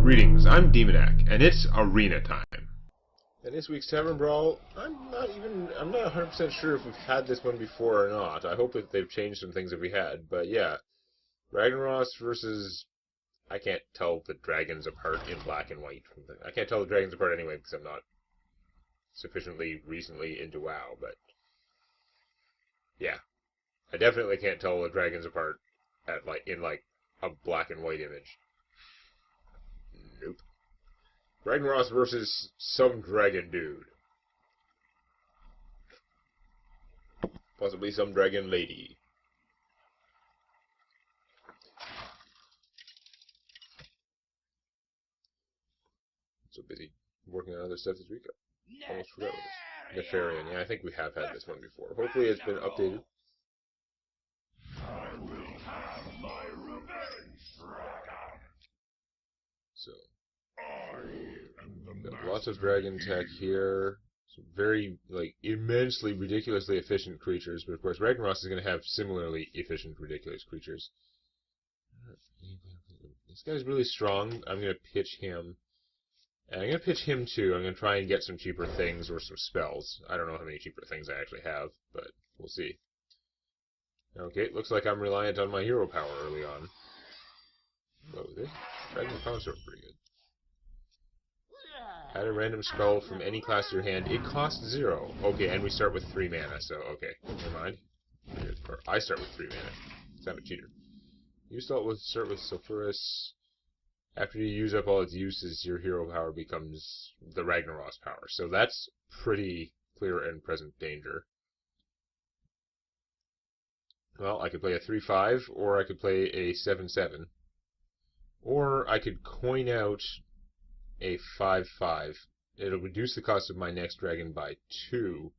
Greetings, I'm Demonac, and it's arena time. And this week's Tavern Brawl, I'm not 100% sure if we've had this one before or not. I hope that they've changed some things if we had, but yeah. Ragnaros versus... I can't tell the dragons apart in black and white. I can't tell the dragons apart anyway because I'm not sufficiently recently into WoW, but... yeah. I definitely can't tell the dragons apart in a black and white image. Nope. Ragnaros versus some dragon dude. Possibly some dragon lady. So busy working on other stuff this week. I almost forgot what this. Nefarian. Yeah, I think we have had this one before. Hopefully it's been updated. I will have my revenge, dragon. So. Got lots of dragon tech here. Some very, immensely, ridiculously efficient creatures. But of course, Ragnaros is going to have similarly efficient, ridiculous creatures. This guy's really strong. I'm going to pitch him. And I'm going to pitch him too. I'm going to try and get some cheaper things or some spells. I don't know how many cheaper things I actually have, but we'll see. Okay, looks like I'm reliant on my hero power early on. Whoa, this Dragon Consort pretty good. Add a random spell from any class to your hand. It costs 0. Okay, and we start with 3 mana, so okay, never mind. Or I start with 3 mana. It's not a cheater. You start with Sulfuras. After you use up all its uses, your hero power becomes the Ragnaros power. So that's pretty clear and present danger. Well, I could play a 3/5, or I could play a 7/7. Or I could coin out a 5/5. It'll reduce the cost of my next dragon by 2.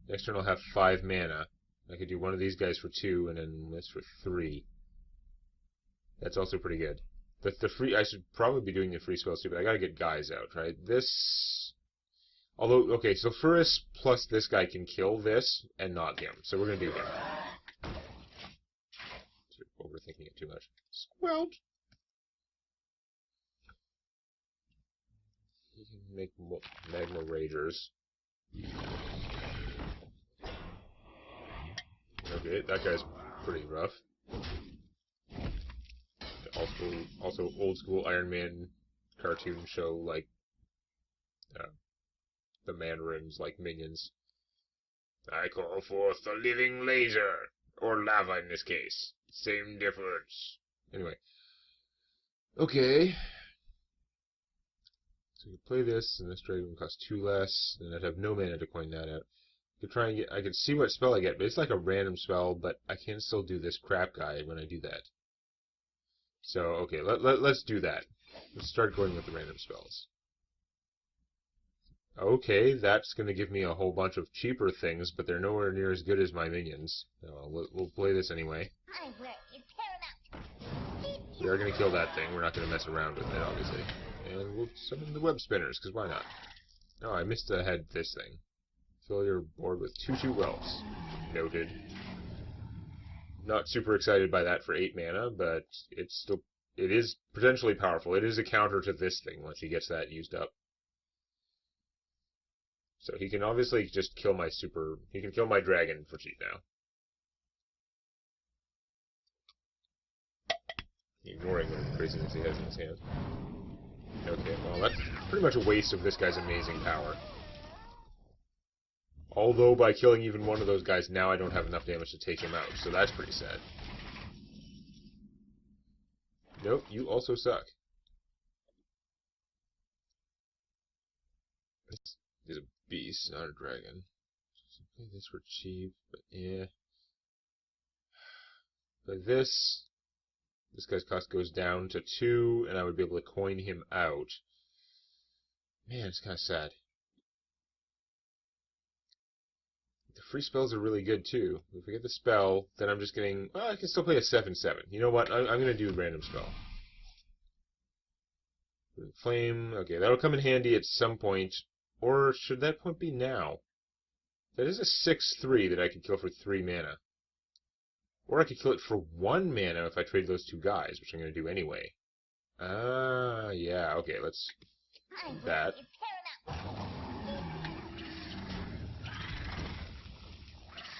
Next turn I'll have 5 mana. I could do one of these guys for 2, and then this for 3. That's also pretty good. The free, I should probably be doing the free spells too, but I gotta get guys out, right? This... although, okay, so Sulfuras plus this guy can kill this, and not him. So we're gonna do him. Overthinking it too much. Squelch! He can make magma ragers. Okay, that guy's pretty rough. Also old school Iron Man cartoon show like the Mandarins like minions. I call forth the living laser, or lava in this case. Same difference. Anyway, okay. So you could play this, and this dragon would cost 2 less, and I'd have no mana to coin that out. I could see what spell I get, but it's like a random spell, but I can still do this crap guy when I do that. So, okay, let's do that. Let's start going with the random spells. Okay, that's going to give me a whole bunch of cheaper things, but they're nowhere near as good as my minions. So we'll play this anyway. We are going to kill that thing. We're not going to mess around with it, obviously. And we'll summon the web spinners, because why not? Oh, I missed ahead this thing. Fill your board with 2/2 whelps. Noted. Not super excited by that for 8 mana, but it is potentially powerful. It is a counter to this thing once he gets that used up. So he can obviously just kill he can kill my dragon for cheap now. Ignoring the craziness he has in his hand. Okay, well that's pretty much a waste of this guy's amazing power. Although by killing even one of those guys, now I don't have enough damage to take him out, so that's pretty sad. Nope, you also suck. This is a beast, not a dragon. So play this for cheap, but yeah. Play this guy's cost goes down to 2, and I would be able to coin him out. Man, it's kind of sad. The free spells are really good, too. If I get the spell, then I'm just getting... well, I can still play a 7/7. You know what? I'm going to do random spell. Flame. Okay, that'll come in handy at some point. Or should that point be now? That is a 6/3 that I could kill for 3 mana. Or I could kill it for 1 mana if I trade those 2 guys, which I'm going to do anyway. Yeah, okay, let's do that.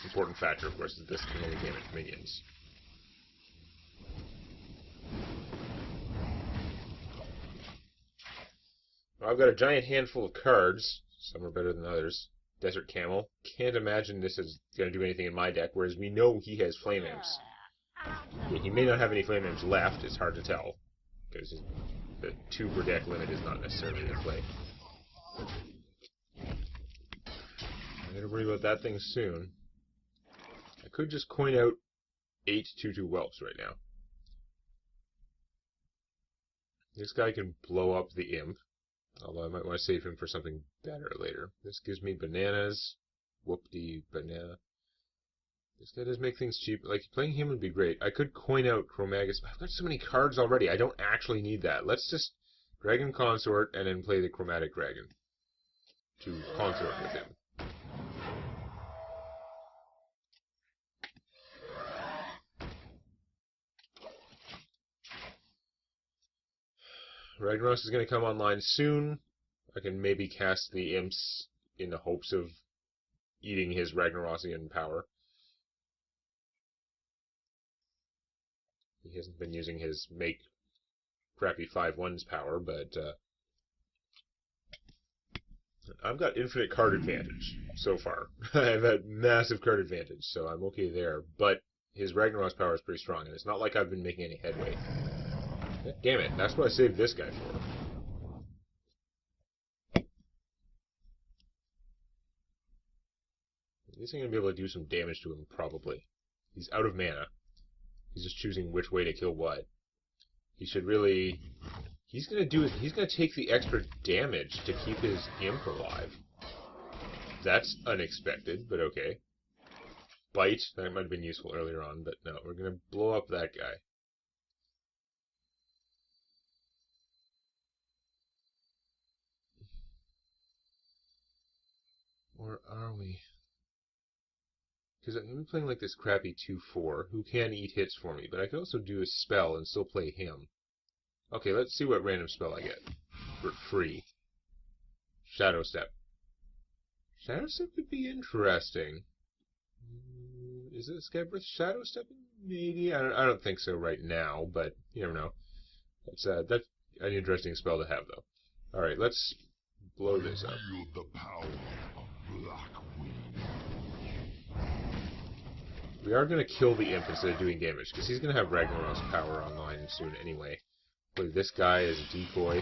Important factor, of course, is this can only damage minions. Well, I've got a giant handful of cards. Some are better than others. Desert Camel. Can't imagine this is going to do anything in my deck, whereas we know he has Flame Imps. Yeah, he may not have any Flame Imps left, it's hard to tell. Because the 2 per deck limit is not necessarily in play. I'm going to worry about that thing soon. I could just coin out 8 2/2 whelps right now. This guy can blow up the imp, although I might want to save him for something better later. This gives me bananas. Whoop-de banana. This guy does make things cheap. Like, playing him would be great. I could coin out Chromagus, but I've got so many cards already. I don't actually need that. Let's just Dragon Consort and then play the Chromatic Dragon to consort with him. Ragnaros is going to come online soon. I can maybe cast the imps in the hopes of eating his Ragnarosian power. He hasn't been using his make crappy 5/1's power, but I've got infinite card advantage so far. I've had massive card advantage, so I'm okay there. But his Ragnaros power is pretty strong, and it's not like I've been making any headway. Damn it, that's what I saved this guy for. At least I'm going to be able to do some damage to him, probably. He's out of mana. He's just choosing which way to kill what. He should really... He's going to take the extra damage to keep his imp alive. That's unexpected, but okay. Bite, that might have been useful earlier on, but no, we're going to blow up that guy. Or are we? Because I'm playing like this crappy 2/4, who can eat hits for me, but I could also do a spell and still play him. Okay, let's see what random spell I get. For free. Shadow Step. Shadow Step could be interesting. Is this guy worth Shadow Stepping? Maybe. I don't think so right now, but you never know. That's an interesting spell to have, though. Alright, let's blow this up. Feel the power of Blackwing. We are going to kill the imp instead of doing damage, because he's going to have Ragnaros power online soon anyway. Play this guy as a decoy.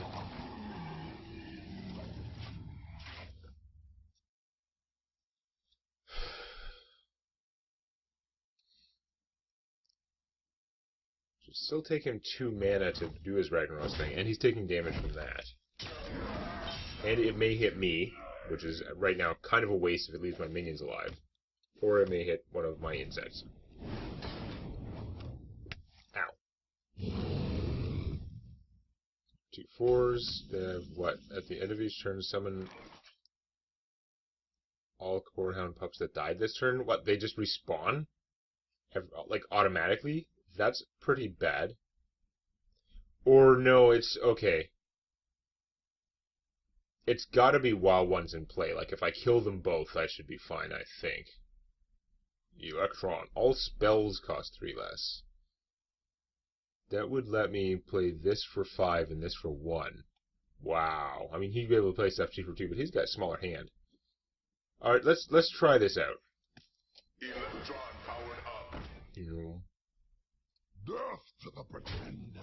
Should still take him 2 mana to do his Ragnaros thing, and he's taking damage from that. And it may hit me, which is right now kind of a waste if it leaves my minions alive. Or it may hit one of my insects. Ow. 2 4s. What? At the end of each turn, summon all Corehound pups that died this turn. What? They just respawn? Like, automatically? That's pretty bad. Or no, it's okay. It's gotta be while one's in play. Like, if I kill them both, I should be fine, I think. Electron. All spells cost 3 less. That would let me play this for 5 and this for 1. Wow. I mean, he'd be able to play stuff 2 for 2, but he's got a smaller hand. Alright, let's try this out. Electron powered up. Death to the pretender.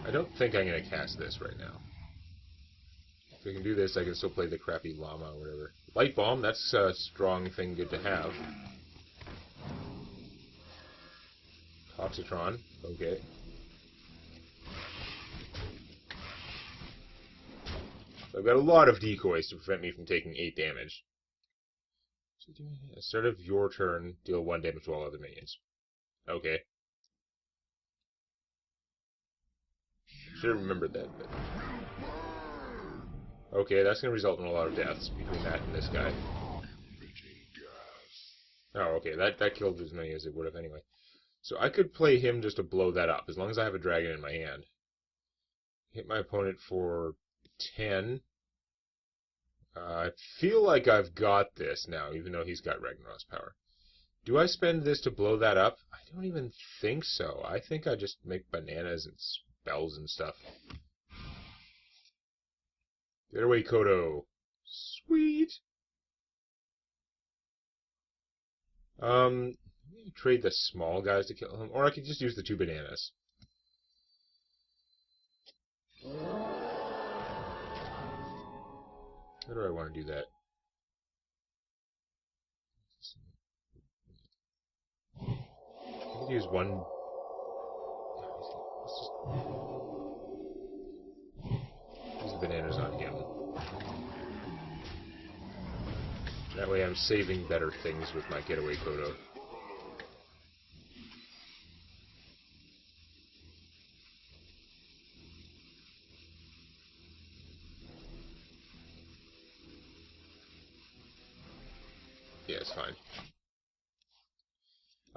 I don't think I'm going to cast this right now. If I can do this, I can still play the crappy llama or whatever. Light Bomb, that's a strong thing good to have. Toxitron, okay. So I've got a lot of decoys to prevent me from taking 8 damage. At the start of your turn, deal 1 damage to all other minions. Okay. Should have remembered that, but... Okay, that's going to result in a lot of deaths between that and this guy. Oh, okay, that killed as many as it would have anyway. So I could play him just to blow that up, as long as I have a dragon in my hand. Hit my opponent for 10. I feel like I've got this now, even though he's got Ragnarok's power. Do I spend this to blow that up? I don't even think so. I think I just make bananas and spells and stuff. Get away, Kodo. Sweet. Trade the small guys to kill him, or I could just use the 2 bananas. How do I want to do that? I could use one. Let's just use the bananas on him. That way I'm saving better things with my getaway Kodo. Yeah, it's fine.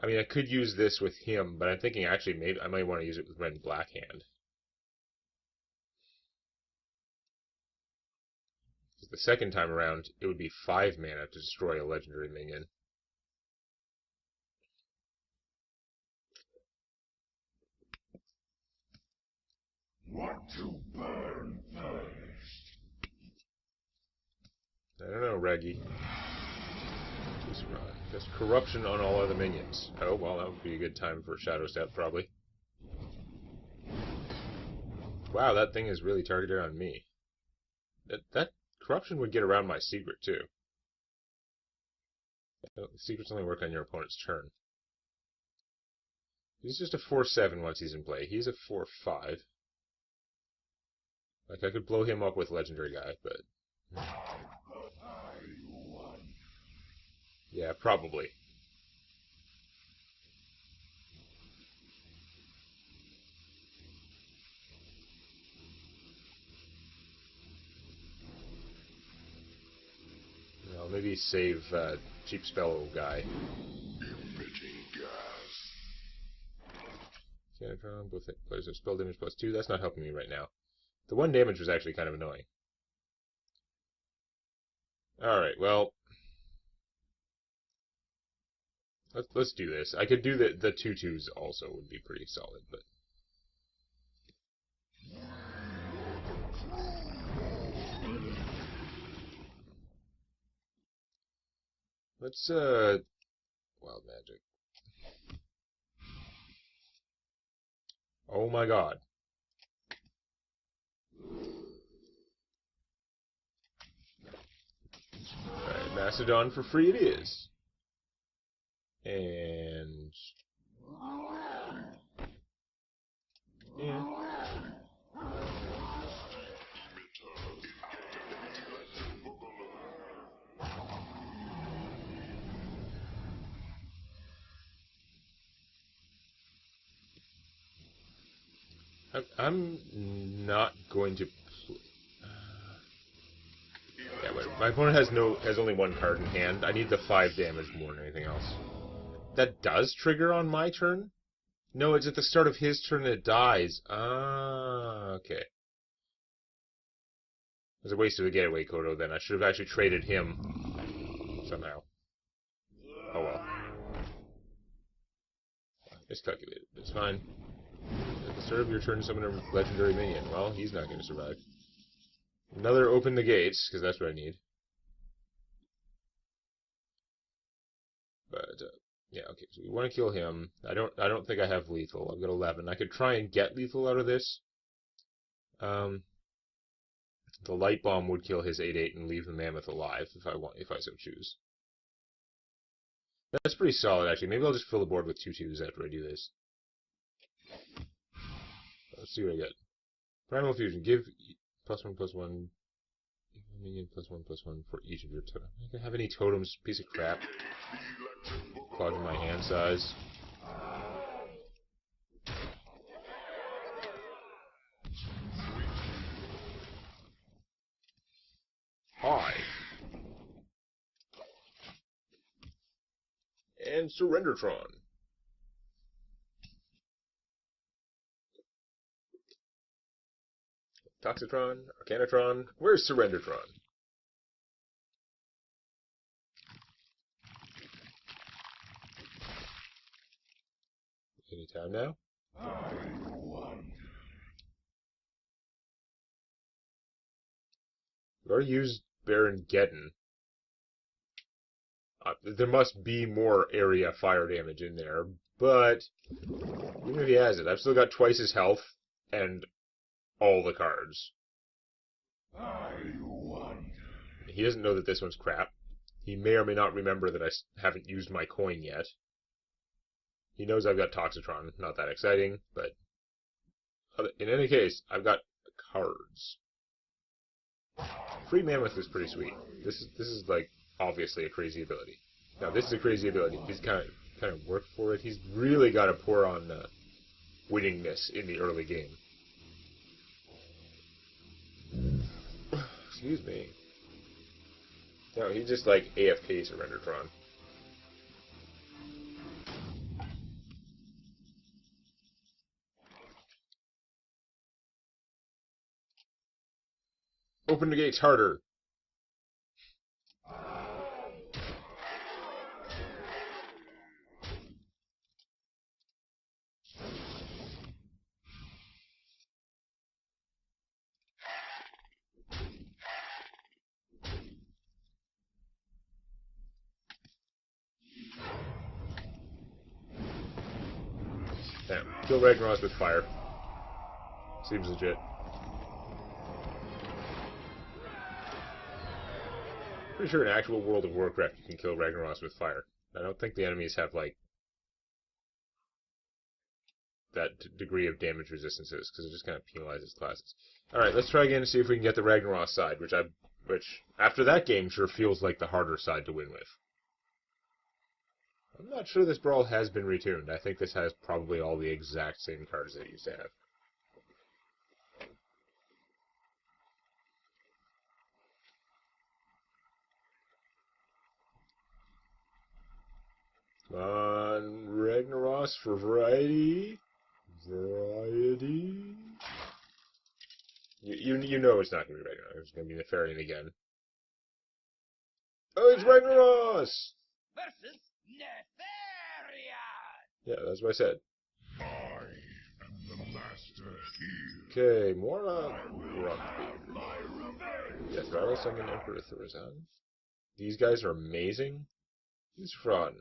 I mean, I could use this with him, but I'm thinking actually maybe I might want to use it with Red and Black Hand. Because the second time around, it would be 5 mana to destroy a legendary minion. Want to burn first? I don't know, Reggie. Just corruption on all other minions. Oh, well, that would be a good time for Shadow Step, probably. Wow, that thing is really targeted on me. That corruption would get around my secret, too. The secrets only work on your opponent's turn. He's just a 4/7 once he's in play. He's a 4/5. Like, I could blow him up with Legendary Guy, but... yeah, probably. Well, maybe save Cheap Spell Guy. Cannon, both players have spell damage +2. That's not helping me right now. The 1 damage was actually kind of annoying. Alright, well... Let's do this. I could do the 2/2s also would be pretty solid, but... let's, Wild Magic. Oh my god. Alright, Macedon for free it is. And... yeah. I'm not going to play... yeah, but my opponent has only 1 card in hand. I need the 5 damage more than anything else. That does trigger on my turn? No, it's at the start of his turn that it dies. Ah, okay. It was a waste of a getaway Kodo then. I should have actually traded him somehow. Oh well. Miscalculated. It's fine. At the start of your turn, summon a legendary minion. Well, he's not going to survive. Another open the gates, because that's what I need. But, yeah, okay, so we want to kill him. I don't think I have lethal. I've got 11. I could try and get lethal out of this. The light bomb would kill his 8/8 and leave the mammoth alive if I so choose. That's pretty solid, actually. Maybe I'll just fill the board with 2/2s after I do this. Let's see what I get. Primal Fusion. Give +1/+1 minion +1/+1 for each of your totems. I don't have any totems, piece of crap. Clogging my hand size. and Surrendertron. Toxitron, Arcanatron, where's Surrendertron? Anytime now? We already used Baron Geddon. There must be more area fire damage in there, but even if he has it, I've still got twice his health and all the cards. He doesn't know that this one's crap. He may or may not remember that I haven't used my coin yet. He knows I've got Toxitron. Not that exciting, but in any case, I've got cards. Free Mammoth is pretty sweet. This is like obviously a crazy ability. Now this is a crazy ability. He's kind of worked for it. He's really got to pour on winningness in the early game. Excuse me. No, he just like AFK Surrendertron. Open the gates harder. Damn. Kill Ragnaros with fire. Seems legit. Pretty sure in actual World of Warcraft you can kill Ragnaros with fire. I don't think the enemies have, like, that degree of damage resistances, because it just kind of penalizes classes. Alright, let's try again to see if we can get the Ragnaros side, which after that game sure feels like the harder side to win with. I'm not sure this brawl has been retuned. I think this has probably all the exact same cards that it used to have. Come on, Ragnaros for variety. Variety. You know it's not going to be Ragnaros. It's going to be Nefarian again. Oh, it's Ragnaros! Versus Nefarian! Yeah, that's what I said. I am the master here. Okay, Mora Rockbeard. Yes, Rattle Summon Emperor Thorazan. These guys are amazing. He's fraud.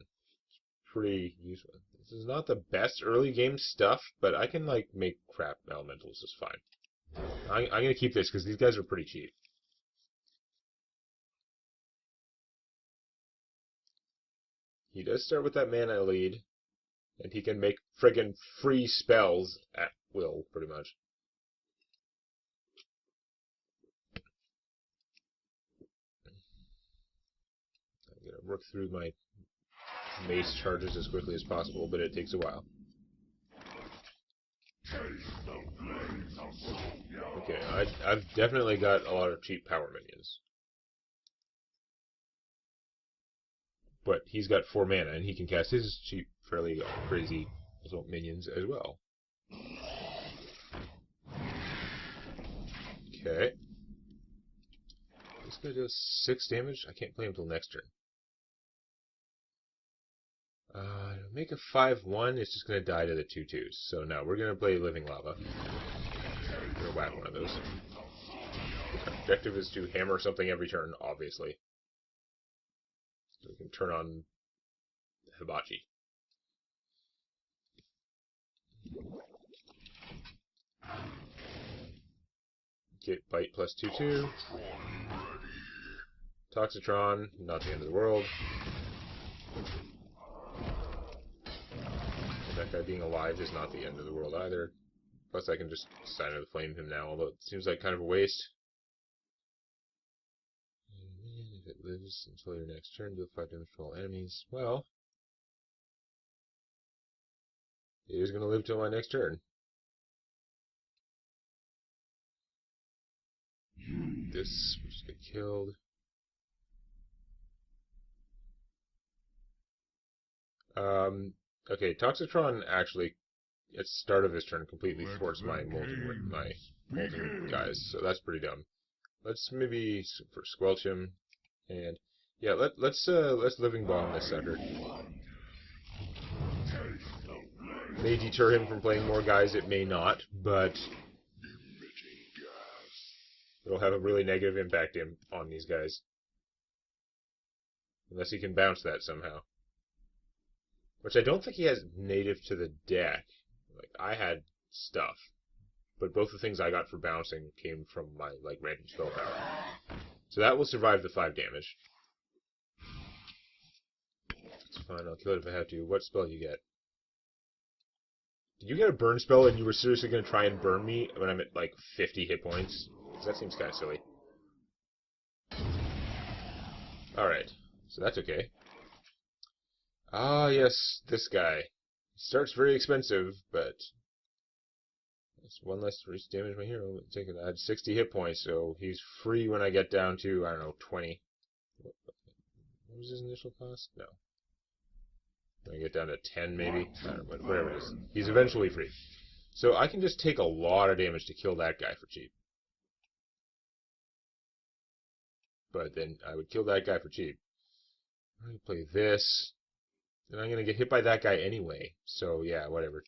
Pretty useful. This is not the best early game stuff, but I can like make crap elementals just fine. I'm gonna keep this because these guys are pretty cheap. He does start with that mana lead, and he can make friggin' free spells at will, pretty much. I'm gonna work through my mace charges as quickly as possible, but it takes a while. Okay, I've definitely got a lot of cheap power minions. But he's got 4 mana, and he can cast his cheap, fairly crazy minions as well. Okay. This guy does 6 damage? I can't play him until next turn. Make a 5/1, it's just going to die to the 2/2s. So no, we're going to play Living Lava. We're going to whack one of those. Our objective is to hammer something every turn, obviously. So we can turn on Hibachi. Get Bite plus 2/2. Toxitron, not the end of the world. That guy being alive is not the end of the world either. Plus I can just Sign of the Flame him now, although it seems like kind of a waste. And if it lives until your next turn, deal 5 damage to all enemies. Well, it is going to live till my next turn. This will just get killed. Okay, Toxitron actually, at the start of his turn, completely thwarts my molten guys, so that's pretty dumb. Let's maybe squelch him, and yeah, let's living bomb this sucker. May deter him from playing more guys, it may not, but it'll have a really negative impact on these guys. Unless he can bounce that somehow. Which I don't think he has native to the deck. Like, I had stuff, but both the things I got for bouncing came from my, like, random spell power. So that will survive the 5 damage. It's fine, I'll kill it if I have to. What spell you get? Did you get a burn spell and you were seriously going to try and burn me when I'm at, like, 50 hit points? Because that seems kind of silly. Alright, so that's okay. Ah, yes, this guy. He starts very expensive, but that's one less reach damage my hero. I had 60 hit points, so he's free when I get down to, I don't know, 20. What was his initial cost? No. When I get down to 10, maybe? I don't know, whatever it is. He's eventually free. So I can just take a lot of damage to kill that guy for cheap. But then I would kill that guy for cheap. I'm going to play this. And I'm going to get hit by that guy anyway. So, yeah, whatever.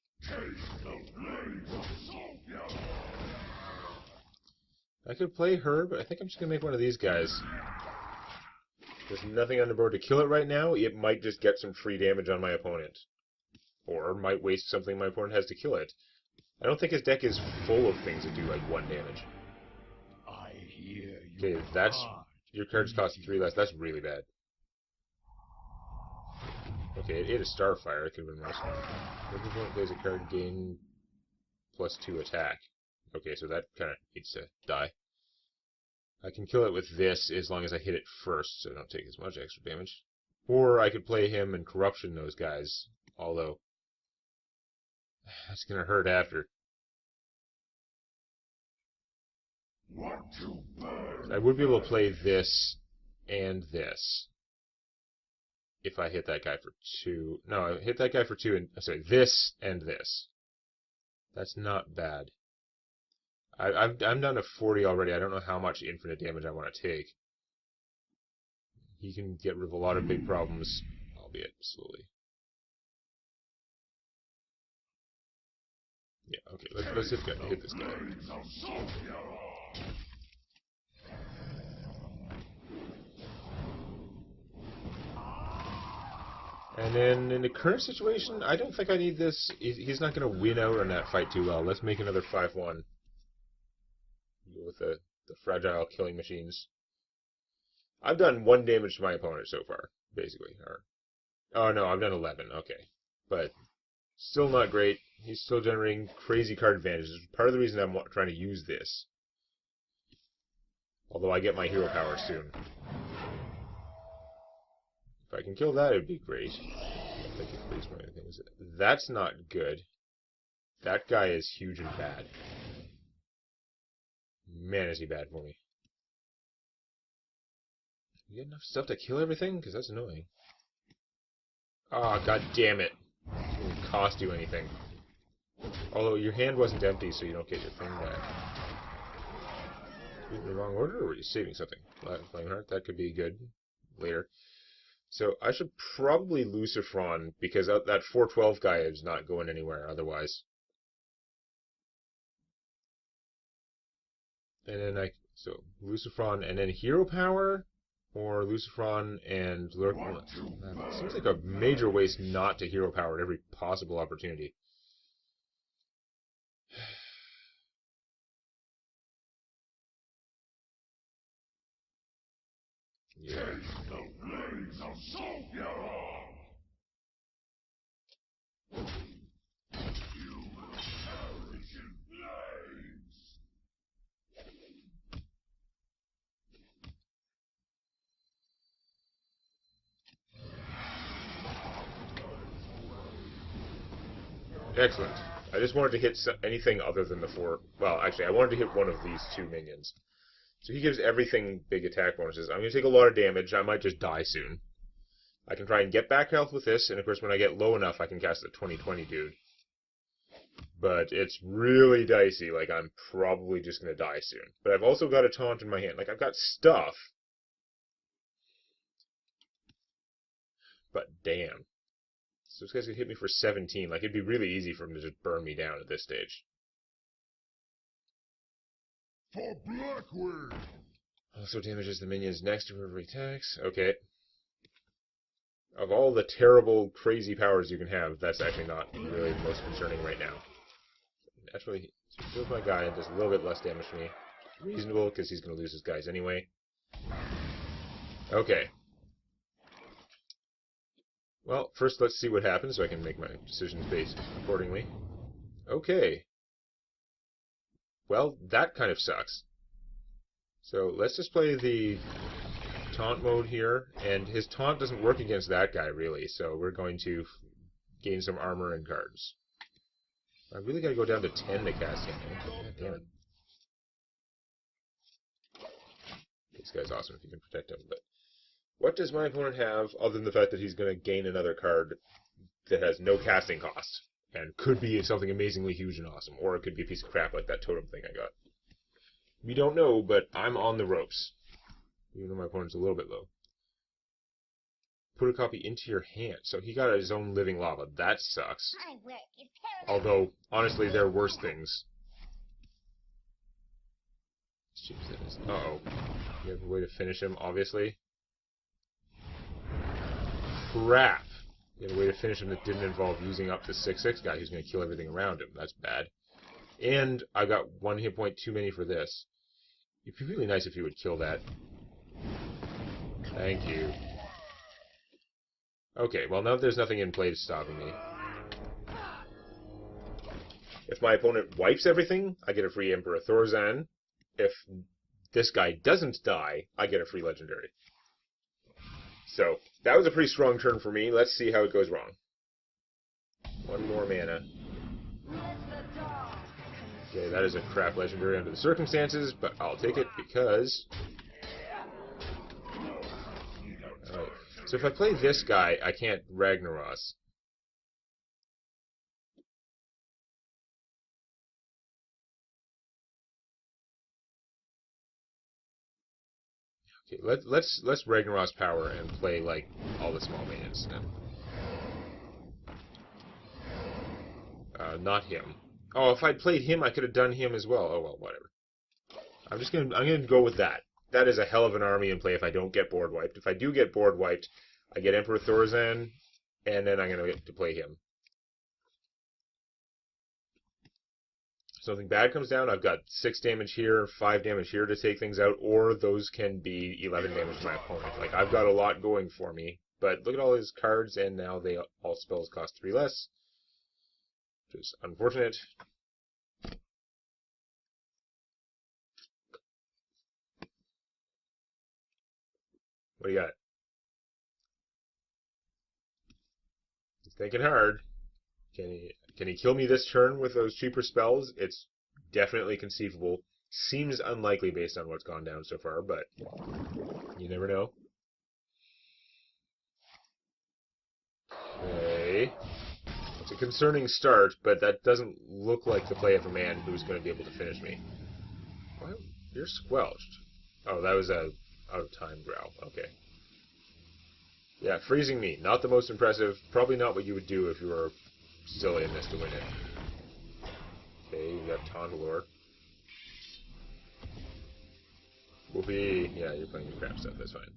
I could play her, but I think I'm just going to make one of these guys. There's nothing on the board to kill it right now. It might just get some free damage on my opponent. Or might waste something my opponent has to kill it. I don't think his deck is full of things that do, like, 1 damage. Okay, that's... Your cards cost 3 less. That's really bad. Okay, it ate a Starfire. It could have been worse. If your opponent plays a card, gain +2 attack. Okay, so that kind of needs to die. I can kill it with this as long as I hit it first, so I don't take as much extra damage. Or I could play him and Corruption those guys, although that's going to hurt after. I would be able to play this and this. If I hit that guy for 2. No, I hit that guy for 2 and... Sorry, this and this. That's not bad. I'm down to 40 already. I don't know how much infinite damage I want to take. He can get rid of a lot of big problems, albeit slowly. Yeah, okay, let's hit this guy. And then, in the current situation, I don't think I need this. He's not going to win out on that fight too well. Let's make another 5-1. Go with the fragile killing machines. I've done 1 damage to my opponent so far, basically. Oh no, I've done 11, okay. But, still not great. He's still generating crazy card advantages. Part of the reason I'm trying to use this. Although I get my hero power soon. If I can kill that, it'd be great. I think it plays my things. That's not good. That guy is huge and bad. Man, is he bad for me. You get enough stuff to kill everything? Because that's annoying. Oh, god damn it. It didn't cost you anything. Although your hand wasn't empty, so you don't get your thing back. In the wrong order, or were you saving something? Flameheart, that could be good later. So I should probably Lucifron, because that 412 guy is not going anywhere otherwise. And then so Lucifron and then Hero Power, or Lucifron and Lurk. Seems like a major waste not to Hero Power at every possible opportunity. Yeah. Excellent. I just wanted to hit anything other than the 4... Well, actually, I wanted to hit one of these 2 minions. So he gives everything big attack bonuses. I'm going to take a lot of damage. I might just die soon. I can try and get back health with this, and of course when I get low enough I can cast the 20/20 dude. But it's really dicey, like I'm probably just going to die soon. But I've also got a taunt in my hand. Like, I've got stuff. But damn. So this guy's going to hit me for 17. Like, it'd be really easy for him to just burn me down at this stage. For Blackwing! Also damages the minions next to whoever attacks. Okay. Of all the terrible, crazy powers you can have, that's actually not really the most concerning right now. Naturally, he kills my guy and does a little bit less damage to me. Reasonable, because he's going to lose his guys anyway. Okay. Well, first let's see what happens so I can make my decisions based accordingly. Okay. Well, that kind of sucks. So let's just play the taunt mode here, and his taunt doesn't work against that guy, really, so we're going to gain some armor and cards. I really gotta go down to 10 to cast him. God damn it. This guy's awesome if you can protect him, but what does my opponent have other than the fact that he's gonna gain another card that has no casting cost and could be something amazingly huge and awesome, or it could be a piece of crap like that totem thing I got. We don't know, but I'm on the ropes. Even though my opponent's a little bit low. Put a copy into your hand. So he got his own living lava. That sucks. Although, honestly, there are worse things. Uh-oh. You have a way to finish him, obviously. Crap! You had a way to finish him that didn't involve using up the 6/6 guy who's going to kill everything around him. That's bad. And I got 1 hit point too many for this. It'd be really nice if you would kill that. Thank you. Okay, well now there's nothing in play stopping me. If my opponent wipes everything, I get a free Emperor Thorzan. If this guy doesn't die, I get a free legendary. So, that was a pretty strong turn for me. Let's see how it goes wrong. 1 more mana. Okay, that is a crap legendary under the circumstances, but I'll take it because... Alright, so if I play this guy, I can't Ragnaros. Okay, let's Ragnaros power and play like all the small minions then. Not him. Oh, if I'd played him, I could have done him as well. Oh well, whatever. I'm gonna go with that. That is a hell of an army in play if I don't get board wiped. If I do get board wiped, I get Emperor Thorzan, and then I'm gonna get to play him. If something bad comes down, I've got 6 damage here, 5 damage here to take things out, or those can be 11 damage to my opponent. Like, I've got a lot going for me, but look at all his cards, and now all spells cost 3 less, which is unfortunate. What do you got? He's thinking hard. Can he kill me this turn with those cheaper spells? It's definitely conceivable. Seems unlikely based on what's gone down so far, but you never know. Okay. It's a concerning start, but that doesn't look like the play of a man who's going to be able to finish me. Well, you're squelched. Oh, that was a out-of-time growl. Okay. Yeah, freezing me. Not the most impressive. Probably not what you would do if you were silly in this to win it. Okay, you got Tondalore. Whoopee. Yeah, you're playing the crap stuff. That's fine.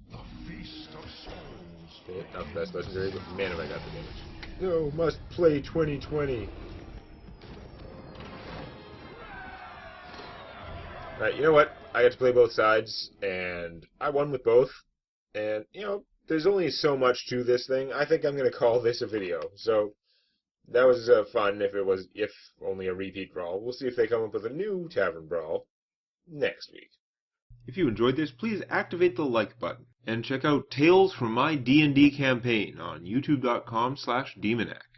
Okay, not the best legendary, but man, have I got the damage. No, must play 20/20. Right, you know what? I got to play both sides, and I won with both. And, you know, there's only so much to this thing. I think I'm going to call this a video. So, that was fun if only a repeat brawl. We'll see if they come up with a new Tavern Brawl next week. If you enjoyed this, please activate the like button and check out Tales from My D&D Campaign on youtube.com/Demonac.